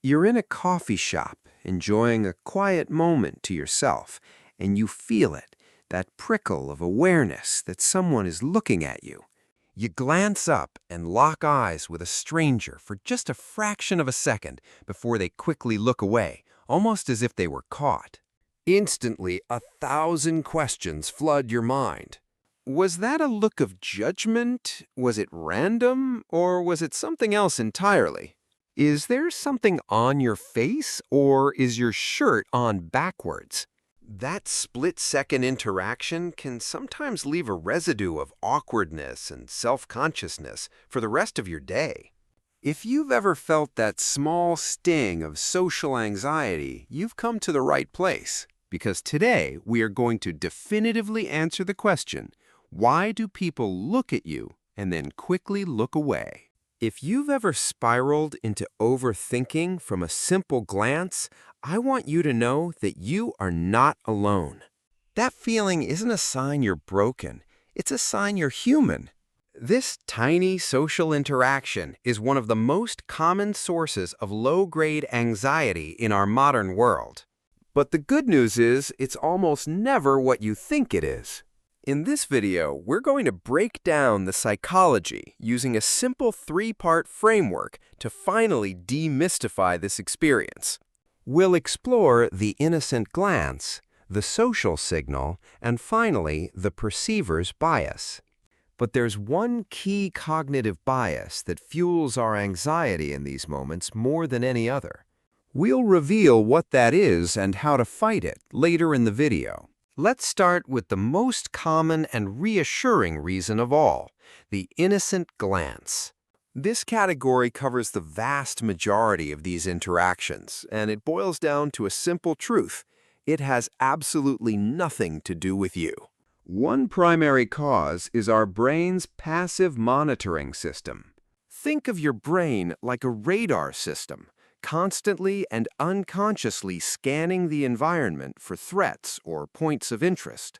You're in a coffee shop, enjoying a quiet moment to yourself, and you feel it, that prickle of awareness that someone is looking at you. You glance up and lock eyes with a stranger for just a fraction of a second before they quickly look away, almost as if they were caught. Instantly, 1,000 questions flood your mind. Was that a look of judgment? Was it random? Or was it something else entirely? Is there something on your face, or is your shirt on backwards? That split-second interaction can sometimes leave a residue of awkwardness and self-consciousness for the rest of your day. If you've ever felt that small sting of social anxiety, you've come to the right place. Because today, we are going to definitively answer the question, why do people look at you and then quickly look away? If you've ever spiraled into overthinking from a simple glance, I want you to know that you are not alone. That feeling isn't a sign you're broken. It's a sign you're human. This tiny social interaction is one of the most common sources of low-grade anxiety in our modern world. But the good news is, it's almost never what you think it is. In this video, we're going to break down the psychology using a simple 3-part framework to finally demystify this experience. We'll explore the innocent glance, the social signal, and finally, the perceiver's bias. But there's one key cognitive bias that fuels our anxiety in these moments more than any other. We'll reveal what that is and how to fight it later in the video. Let's start with the most common and reassuring reason of all, the innocent glance. This category covers the vast majority of these interactions, and it boils down to a simple truth. It has absolutely nothing to do with you. One primary cause is our brain's passive monitoring system. Think of your brain like a radar system, constantly and unconsciously scanning the environment for threats or points of interest.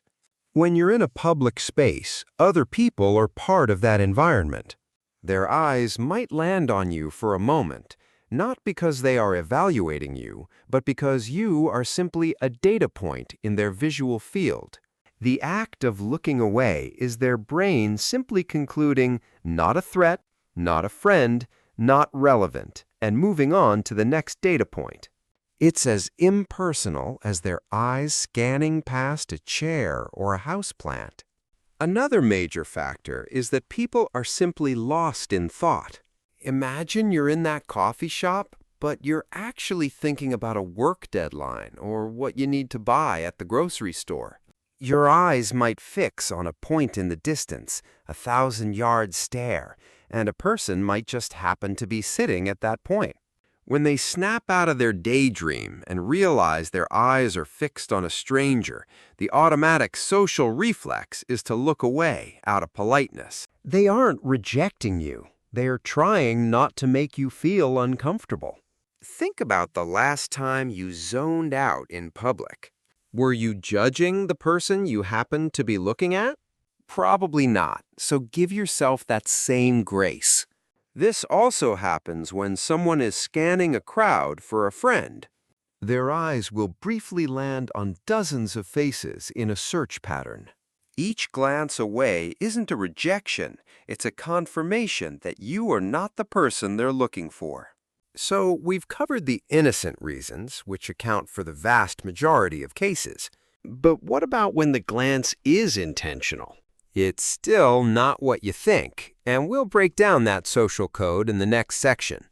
When you're in a public space, other people are part of that environment. Their eyes might land on you for a moment, not because they are evaluating you, but because you are simply a data point in their visual field. The act of looking away is their brain simply concluding, not a threat, not a friend, not relevant, and moving on to the next data point. It's as impersonal as their eyes scanning past a chair or a houseplant. Another major factor is that people are simply lost in thought. Imagine you're in that coffee shop, but you're actually thinking about a work deadline or what you need to buy at the grocery store. Your eyes might fix on a point in the distance, a 1,000-yard stare, and a person might just happen to be sitting at that point. When they snap out of their daydream and realize their eyes are fixed on a stranger, the automatic social reflex is to look away out of politeness. They aren't rejecting you. They are trying not to make you feel uncomfortable. Think about the last time you zoned out in public. Were you judging the person you happened to be looking at? Probably not, so give yourself that same grace. This also happens when someone is scanning a crowd for a friend. Their eyes will briefly land on dozens of faces in a search pattern. Each glance away isn't a rejection, it's a confirmation that you are not the person they're looking for. So we've covered the innocent reasons, which account for the vast majority of cases. But what about when the glance is intentional? It's still not what you think, and we'll break down that social code in the next section.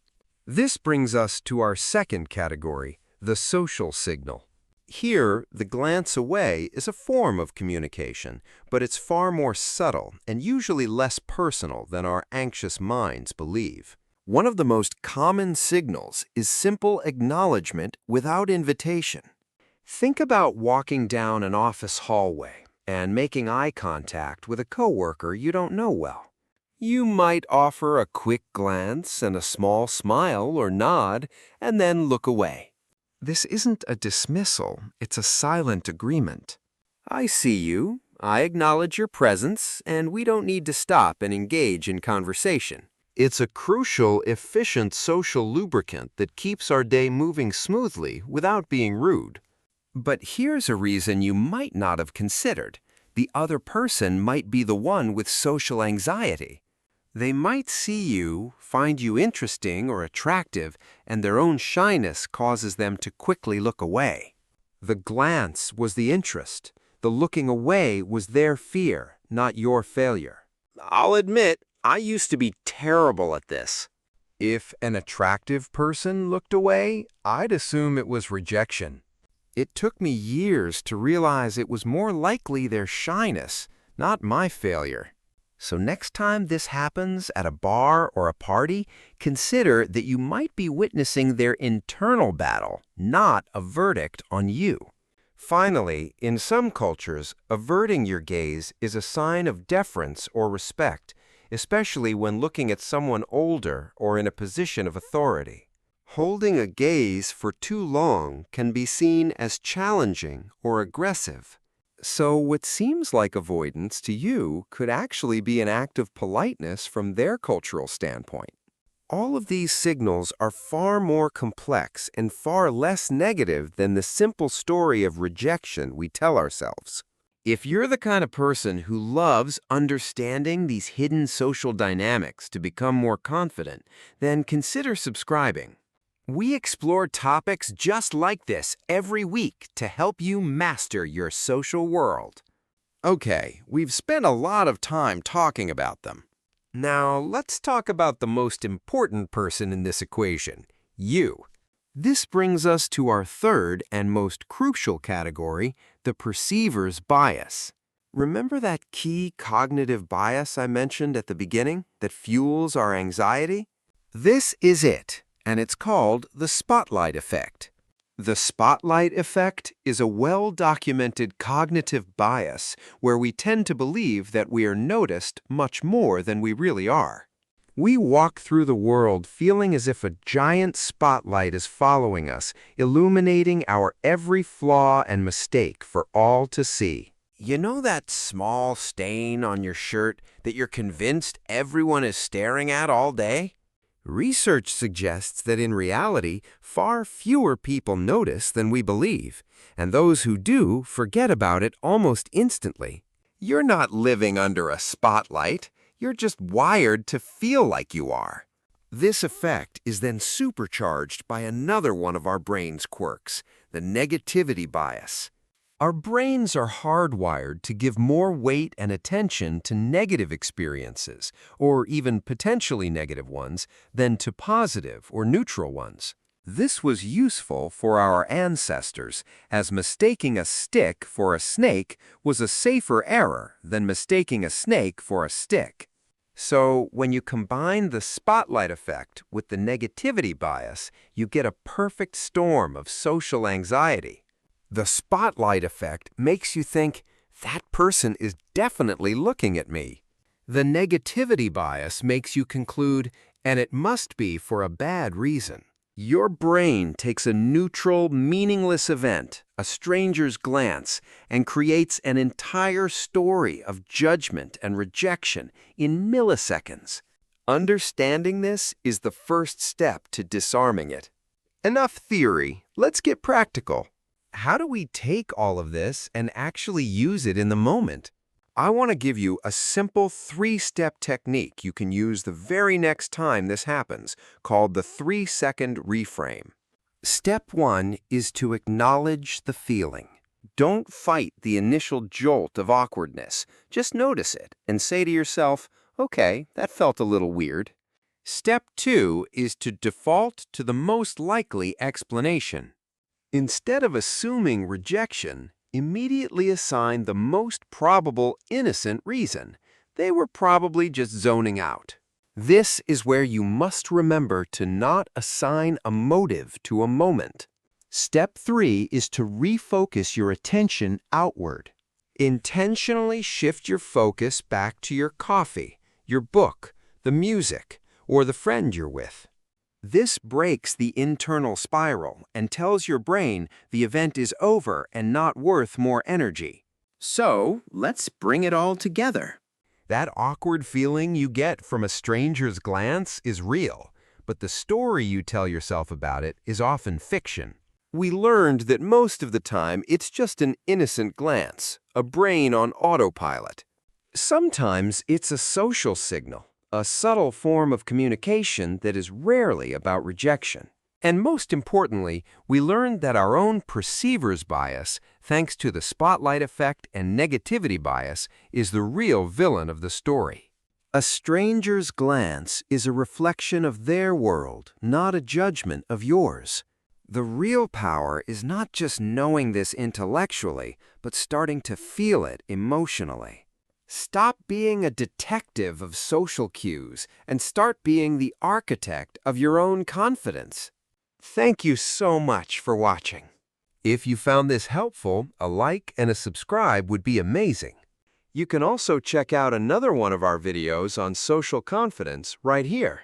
This brings us to our second category, the social signal. Here, the glance away is a form of communication, but it's far more subtle and usually less personal than our anxious minds believe. One of the most common signals is simple acknowledgement without invitation. Think about walking down an office hallway and making eye contact with a coworker you don't know well. You might offer a quick glance and a small smile or nod, and then look away. This isn't a dismissal, it's a silent agreement. I see you, I acknowledge your presence, and we don't need to stop and engage in conversation. It's a crucial, efficient social lubricant that keeps our day moving smoothly without being rude. But here's a reason you might not have considered. The other person might be the one with social anxiety. They might see you, find you interesting or attractive, and their own shyness causes them to quickly look away. The glance was the interest. The looking away was their fear, not your failure. I'll admit, I used to be terrible at this. If an attractive person looked away, I'd assume it was rejection. It took me years to realize it was more likely their shyness, not my failure. So next time this happens at a bar or a party, consider that you might be witnessing their internal battle, not a verdict on you. Finally, in some cultures, averting your gaze is a sign of deference or respect, especially when looking at someone older or in a position of authority. Holding a gaze for too long can be seen as challenging or aggressive. So what seems like avoidance to you could actually be an act of politeness from their cultural standpoint. All of these signals are far more complex and far less negative than the simple story of rejection we tell ourselves. If you're the kind of person who loves understanding these hidden social dynamics to become more confident, then consider subscribing. We explore topics just like this every week to help you master your social world. Okay, we've spent a lot of time talking about them. Now, let's talk about the most important person in this equation, you. This brings us to our third and most crucial category, the perceiver's bias. Remember that key cognitive bias I mentioned at the beginning that fuels our anxiety? This is it, and it's called the spotlight effect. The spotlight effect is a well-documented cognitive bias where we tend to believe that we are noticed much more than we really are. We walk through the world feeling as if a giant spotlight is following us, illuminating our every flaw and mistake for all to see. You know that small stain on your shirt that you're convinced everyone is staring at all day? Research suggests that in reality, far fewer people notice than we believe, and those who do forget about it almost instantly. You're not living under a spotlight. You're just wired to feel like you are. This effect is then supercharged by another one of our brain's quirks, the negativity bias. Our brains are hardwired to give more weight and attention to negative experiences, or even potentially negative ones, than to positive or neutral ones. This was useful for our ancestors, as mistaking a stick for a snake was a safer error than mistaking a snake for a stick. So, when you combine the spotlight effect with the negativity bias, you get a perfect storm of social anxiety. The spotlight effect makes you think, that person is definitely looking at me. The negativity bias makes you conclude, and it must be for a bad reason. Your brain takes a neutral, meaningless event, a stranger's glance, and creates an entire story of judgment and rejection in milliseconds. Understanding this is the first step to disarming it. Enough theory, let's get practical. How do we take all of this and actually use it in the moment? I want to give you a simple 3-step technique you can use the very next time this happens, called the 3-second reframe. Step 1 is to acknowledge the feeling. Don't fight the initial jolt of awkwardness. Just notice it and say to yourself, okay, that felt a little weird. Step 2 is to default to the most likely explanation. Instead of assuming rejection, immediately assign the most probable innocent reason. They were probably just zoning out. This is where you must remember to not assign a motive to a moment. Step 3 is to refocus your attention outward. Intentionally shift your focus back to your coffee, your book, the music, or the friend you're with. This breaks the internal spiral and tells your brain the event is over and not worth more energy. So, let's bring it all together. That awkward feeling you get from a stranger's glance is real, but the story you tell yourself about it is often fiction. We learned that most of the time it's just an innocent glance, a brain on autopilot. Sometimes it's a social signal, a subtle form of communication that is rarely about rejection. And most importantly, we learned that our own perceiver's bias, thanks to the spotlight effect and negativity bias, is the real villain of the story. A stranger's glance is a reflection of their world, not a judgment of yours. The real power is not just knowing this intellectually, but starting to feel it emotionally. Stop being a detective of social cues and start being the architect of your own confidence. Thank you so much for watching. If you found this helpful, a like and a subscribe would be amazing. You can also check out another one of our videos on social confidence right here.